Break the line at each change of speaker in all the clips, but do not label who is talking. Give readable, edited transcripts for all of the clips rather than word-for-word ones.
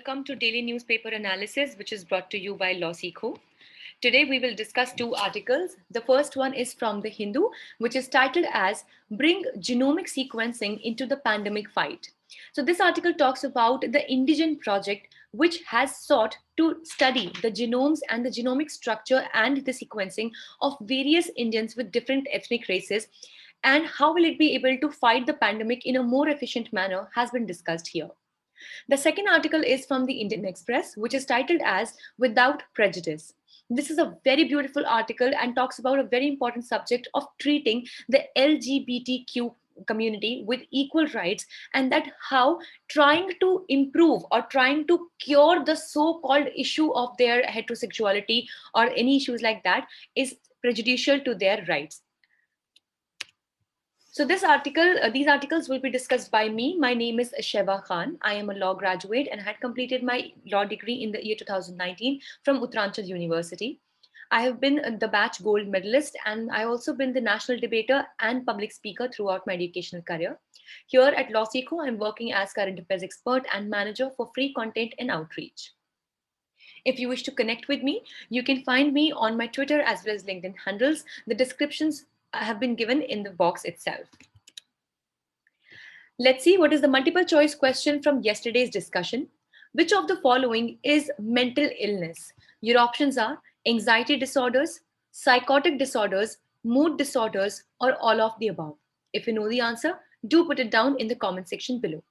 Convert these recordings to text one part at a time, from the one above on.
welcome to Daily Newspaper Analysis, which is brought to you by LawSikho. Today we will discuss two articles. The first one is from The Hindu, which is titled as Bring Genomic Sequencing into the Pandemic Fight. So this article talks about the Indigen project, which has sought to study the genomes and the genomic structure and the sequencing of various Indians with different ethnic races, and how will it be able to fight the pandemic in a more efficient manner has been discussed here. The second article is from the Indian Express, which is titled as Without Prejudice. This is a very beautiful article and talks about a very important subject of treating the LGBTQ community with equal rights, and that how trying to improve or trying to cure the so-called issue of their heterosexuality or any issues like that is prejudicial to their rights. So these articles will be discussed by me. My name is Sheba Khan. I am a law graduate and had completed my law degree in the year 2019 from Uttarakhand University. I have been the batch gold medalist, and I also been the national debater and public speaker throughout my educational career. Here at LawSikho, I'm working as current affairs expert and manager for free content and outreach. If you wish to connect with me, you can find me on my Twitter as well as LinkedIn handles. The descriptions have been given in the box itself. Let's see what is the multiple choice question from yesterday's discussion. Which of the following is mental illness? Your options are anxiety disorders, psychotic disorders, mood disorders, or all of the above. If you know the answer, do put it down in the comment section below.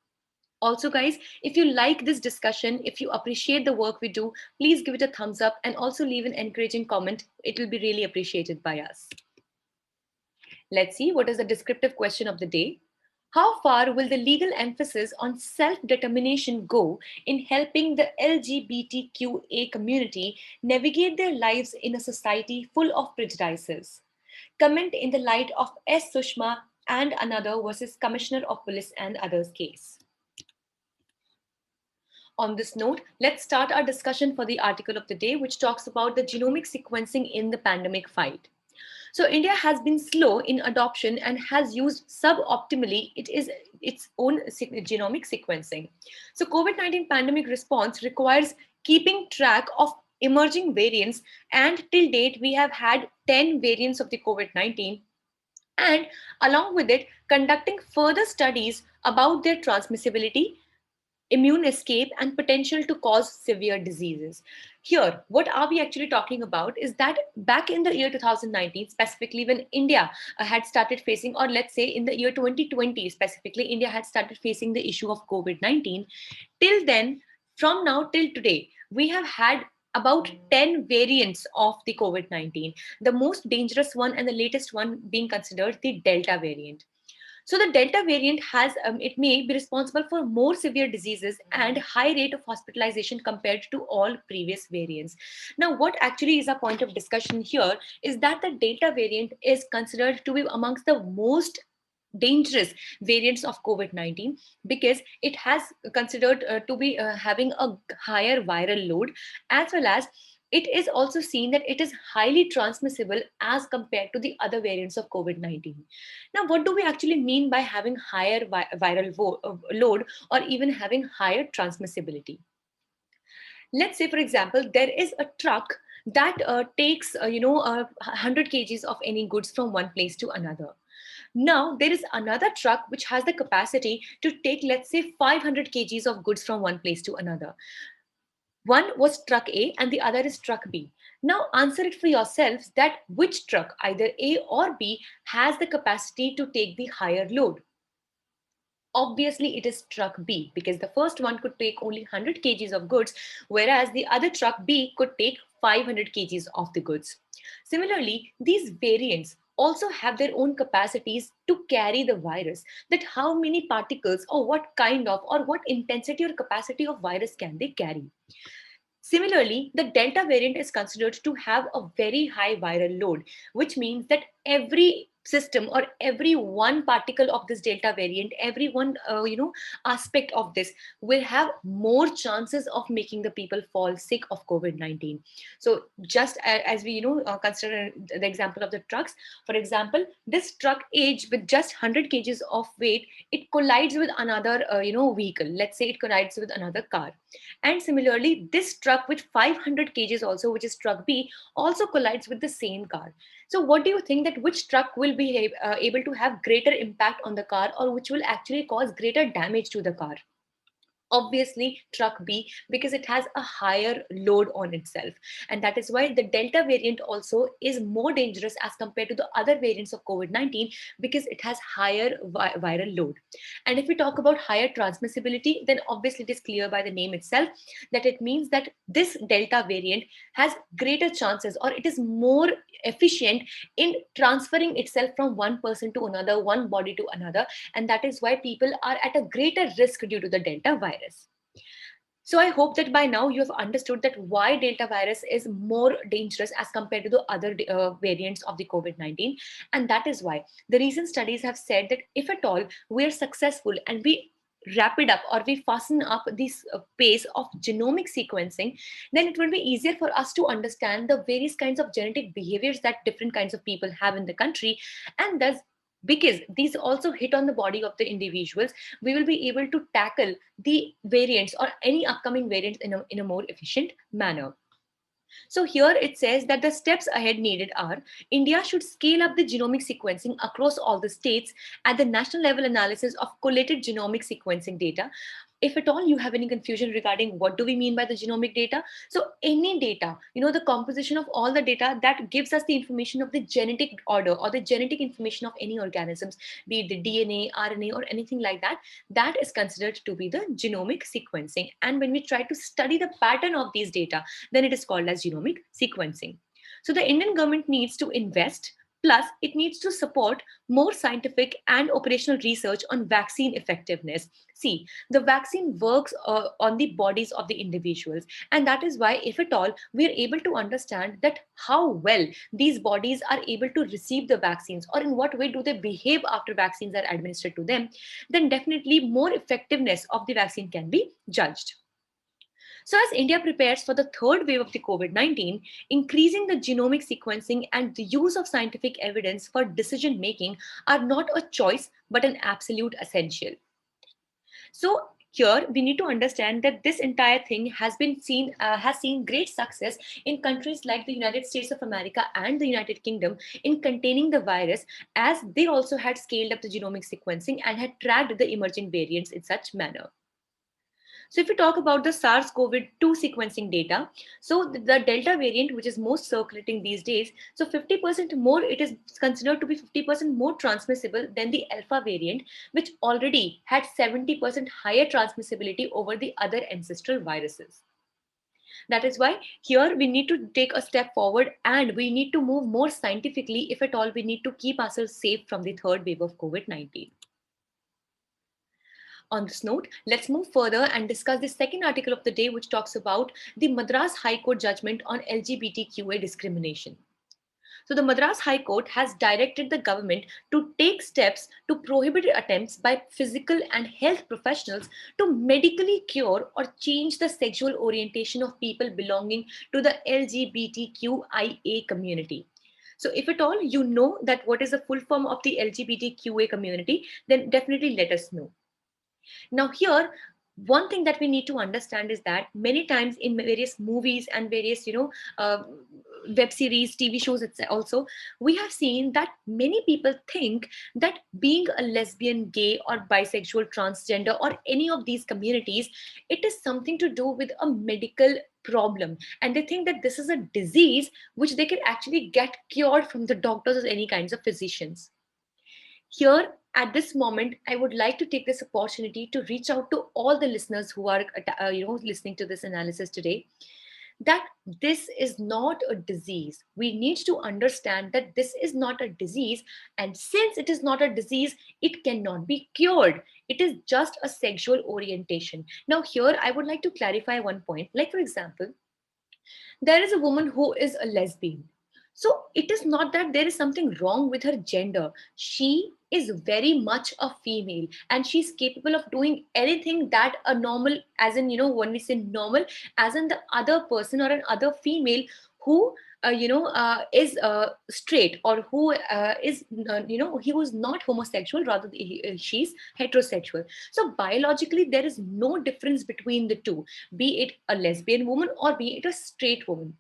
Also, guys, if you like this discussion, if you appreciate the work we do, please give it a thumbs up and also leave an encouraging comment. It will be really appreciated by us. Let's see what is the descriptive question of the day. How far will the legal emphasis on self-determination go in helping the LGBTQA community navigate their lives in a society full of prejudices? Comment in the light of S. Sushma and another versus Commissioner of Police and others case. On this note, let's start our discussion for the article of the day, which talks about the genomic sequencing in the pandemic fight. So India has been slow in adoption and has used suboptimally its own genomic sequencing. So COVID-19 pandemic response requires keeping track of emerging variants, and till date we have had 10 variants of the COVID-19, and along with it conducting further studies about their transmissibility, immune escape, and potential to cause severe diseases. Here, what are we actually talking about is that back in the year 2019, specifically when India had started facing, or let's say in the year 2020, specifically, India had started facing the issue of COVID-19. Till then, from now till today, we have had about 10 variants of the COVID-19, the most dangerous one and the latest one being considered the Delta variant. So the Delta variant has, it may be responsible for more severe diseases and high rate of hospitalization compared to all previous variants. Now, what actually is a point of discussion here is that the Delta variant is considered to be amongst the most dangerous variants of COVID-19 because it has considered to be having a higher viral load, as well as it is also seen that it is highly transmissible as compared to the other variants of COVID-19. Now, what do we actually mean by having higher viral load or even having higher transmissibility? Let's say, for example, there is a truck that takes 100 kgs of any goods from one place to another. Now, there is another truck which has the capacity to take, let's say, 500 kgs of goods from one place to another. One was truck A and the other is truck B. Now answer it for yourselves that which truck, either A or B, has the capacity to take the higher load. Obviously, it is truck B because the first one could take only 100 kgs of goods, whereas the other truck B could take 500 kgs of the goods. Similarly, these variants also have their own capacities to carry the virus, that how many particles or what kind of or what intensity or capacity of virus can they carry. Similarly, the Delta variant is considered to have a very high viral load, which means that every system, or every one particle of this delta variant, every one aspect of this will have more chances of making the people fall sick of COVID-19. So just as we consider the example of the trucks, for example, this truck age with just 100 kgs of weight, it collides with another vehicle. Let's say it collides with another car, and similarly this truck with 500 kgs also, which is truck B, also collides with the same car. So what do you think, that which truck will be able to have greater impact on the car, or which will actually cause greater damage to the car? Obviously truck B, because it has a higher load on itself, and that is why the delta variant also is more dangerous as compared to the other variants of COVID-19, because it has higher viral load. And if we talk about higher transmissibility, then obviously it is clear by the name itself that it means that this delta variant has greater chances, or it is more efficient in transferring itself from one person to another, one body to another, and that is why people are at a greater risk due to the delta virus. So I hope that by now you have understood that why delta virus is more dangerous as compared to the other variants of the COVID-19. And that is why the recent studies have said that if at all we are successful and we wrap it up, or we fasten up this pace of genomic sequencing, then it will be easier for us to understand the various kinds of genetic behaviors that different kinds of people have in the country. And thus, because these also hit on the body of the individuals, we will be able to tackle the variants or any upcoming variants in a more efficient manner. So here it says that the steps ahead needed are: India should scale up the genomic sequencing across all the states at the national level analysis of collated genomic sequencing data. If at all you have any confusion regarding what do we mean by the genomic data, so any data, the composition of all the data that gives us the information of the genetic order or the genetic information of any organisms, be it the DNA, RNA, or anything like that, that is considered to be the genomic sequencing. And when we try to study the pattern of these data, then it is called as genomic sequencing. So the Indian government needs to invest, plus it needs to support more scientific and operational research on vaccine effectiveness. See, the vaccine works on the bodies of the individuals, and that is why if at all we are able to understand that how well these bodies are able to receive the vaccines, or in what way do they behave after vaccines are administered to them, then definitely more effectiveness of the vaccine can be judged. So, as India prepares for the third wave of the COVID-19, increasing the genomic sequencing and the use of scientific evidence for decision making are not a choice but an absolute essential. So, here we need to understand that this entire thing has seen great success in countries like the United States of America and the United Kingdom in containing the virus, as they also had scaled up the genomic sequencing and had tracked the emerging variants in such manner. So if we talk about the SARS-CoV-2 sequencing data, so the Delta variant, which is most circulating these days, so 50% more, it is considered to be 50% more transmissible than the Alpha variant, which already had 70% higher transmissibility over the other ancestral viruses. That is why here we need to take a step forward and we need to move more scientifically if at all we need to keep ourselves safe from the third wave of COVID-19. On this note, let's move further and discuss the second article of the day, which talks about the Madras High Court judgment on LGBTQA discrimination. So the Madras High Court has directed the government to take steps to prohibit attempts by physical and health professionals to medically cure or change the sexual orientation of people belonging to the LGBTQIA community. So if at all you know that what is the full form of the LGBTQA community, then definitely let us know. Now, here, one thing that we need to understand is that many times in various movies and various, web series, TV shows, etc., also, we have seen that many people think that being a lesbian, gay, or bisexual, transgender, or any of these communities, it is something to do with a medical problem. And they think that this is a disease which they can actually get cured from the doctors or any kinds of physicians. Here, at this moment, I would like to take this opportunity to reach out to all the listeners who are, listening to this analysis today, that this is not a disease. We need to understand that this is not a disease, and since it is not a disease, it cannot be cured. It is just a sexual orientation. Now, here I would like to clarify one point. Like, for example, there is a woman who is a lesbian. So it is not that there is something wrong with her gender. She is very much a female, and she's capable of doing anything that a normal, as in, when we say normal, as in the other person or an other female who is straight, or who is he was not homosexual, rather she's heterosexual. So biologically there is no difference between the two, be it a lesbian woman or be it a straight woman.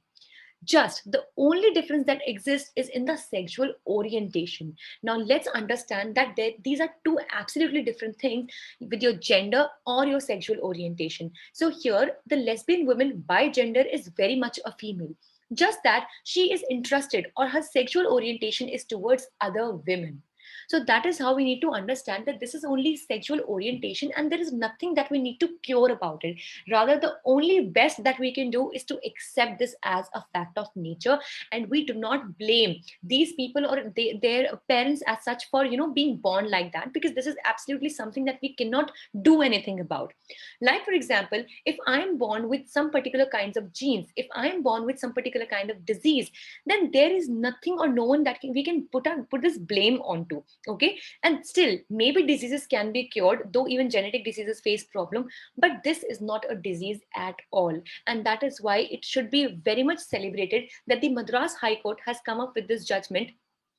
Just the only difference that exists is in the sexual orientation. Now, let's understand that these are two absolutely different things with your gender or your sexual orientation. So, here, the lesbian woman by gender is very much a female. Just that she is interested, or her sexual orientation is towards other women. So that is how we need to understand that this is only sexual orientation, and there is nothing that we need to cure about it. Rather, the only best that we can do is to accept this as a fact of nature, and we do not blame these people or their parents as such for being born like that, because this is absolutely something that we cannot do anything about. Like, for example, if I am born with some particular kinds of genes, if I am born with some particular kind of disease, then there is nothing or no one that we can put this blame onto. Okay, and still maybe diseases can be cured, though even genetic diseases face problem, but this is not a disease at all. And that is why it should be very much celebrated that the Madras High Court has come up with this judgment,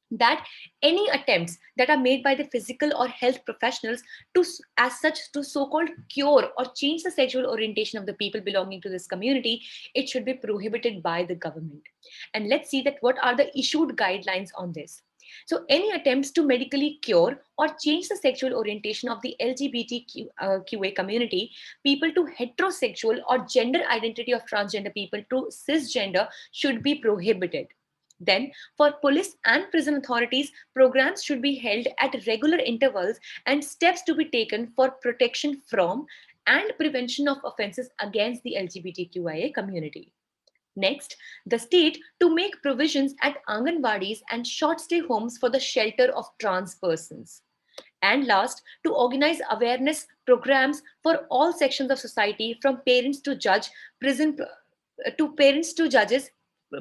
that any attempts that are made by the physical or health professionals to as such to so-called cure or change the sexual orientation of the people belonging to this community, it should be prohibited by the government. And let's see that what are the issued guidelines on this. So any attempts to medically cure or change the sexual orientation of the LGBTQA community, people to heterosexual or gender identity of transgender people to cisgender should be prohibited. Then, for police and prison authorities, programs should be held at regular intervals and steps to be taken for protection from and prevention of offences against the LGBTQIA community. Next, the state to make provisions at Anganwadis and short stay homes for the shelter of trans persons. And last, to organize awareness programs for all sections of society, from parents to parents to judges,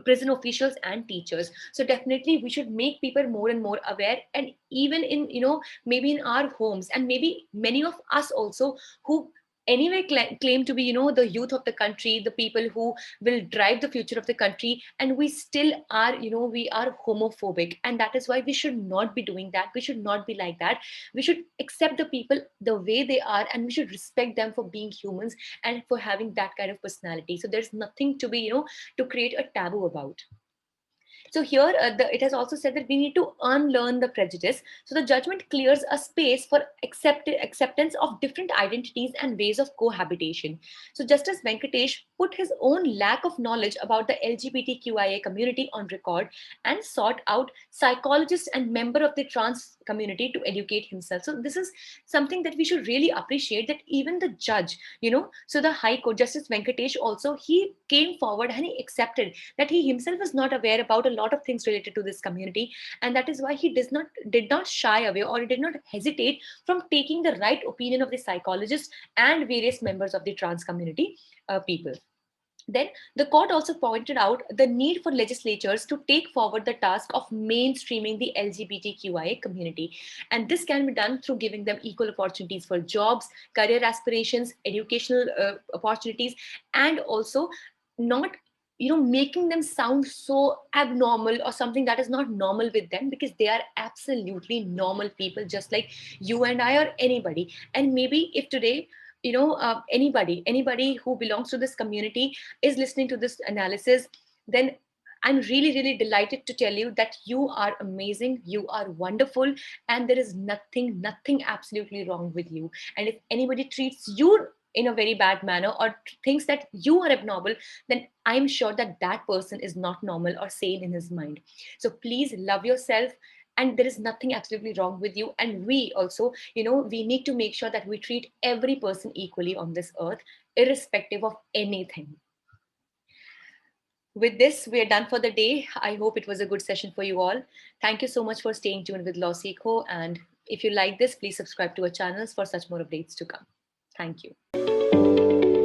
prison officials and teachers. So definitely we should make people more and more aware, and even in maybe in our homes, and maybe many of us also who anyway claim to be the youth of the country, the people who will drive the future of the country, and we still are we are homophobic, and that is why we should not be doing that. We should not be like that. We should accept the people the way they are, and we should respect them for being humans and for having that kind of personality. So there's nothing to be to create a taboo about. So here, it has also said that we need to unlearn the prejudice. So the judgment clears a space for acceptance of different identities and ways of cohabitation. So Justice Venkatesh put his own lack of knowledge about the LGBTQIA community on record and sought out psychologists and member of the trans community to educate himself. So this is something that we should really appreciate, that even the judge, so the High Court, Justice Venkatesh also, he came forward and he accepted that he himself is not aware about a lot of things related to this community, and that is why he did not shy away, or he did not hesitate from taking the right opinion of the psychologists and various members of the trans community people. Then the court also pointed out the need for legislatures to take forward the task of mainstreaming the LGBTQIA community. And this can be done through giving them equal opportunities for jobs, career aspirations, educational opportunities, and also not making them sound so abnormal or something that is not normal with them, because they are absolutely normal people just like you and I or anybody. And maybe if today anybody who belongs to this community is listening to this analysis, then I'm really, really delighted to tell you that you are amazing, you are wonderful, and there is nothing absolutely wrong with you. And if anybody treats you in a very bad manner or thinks that you are abnormal, then I'm sure that that person is not normal or sane in his mind. So please love yourself, and there is nothing absolutely wrong with you. And we also, we need to make sure that we treat every person equally on this earth, irrespective of anything. With this, we are done for the day. I hope it was a good session for you all. Thank you so much for staying tuned with LawSikho. And if you like this, please subscribe to our channels for such more updates to come. Thank you.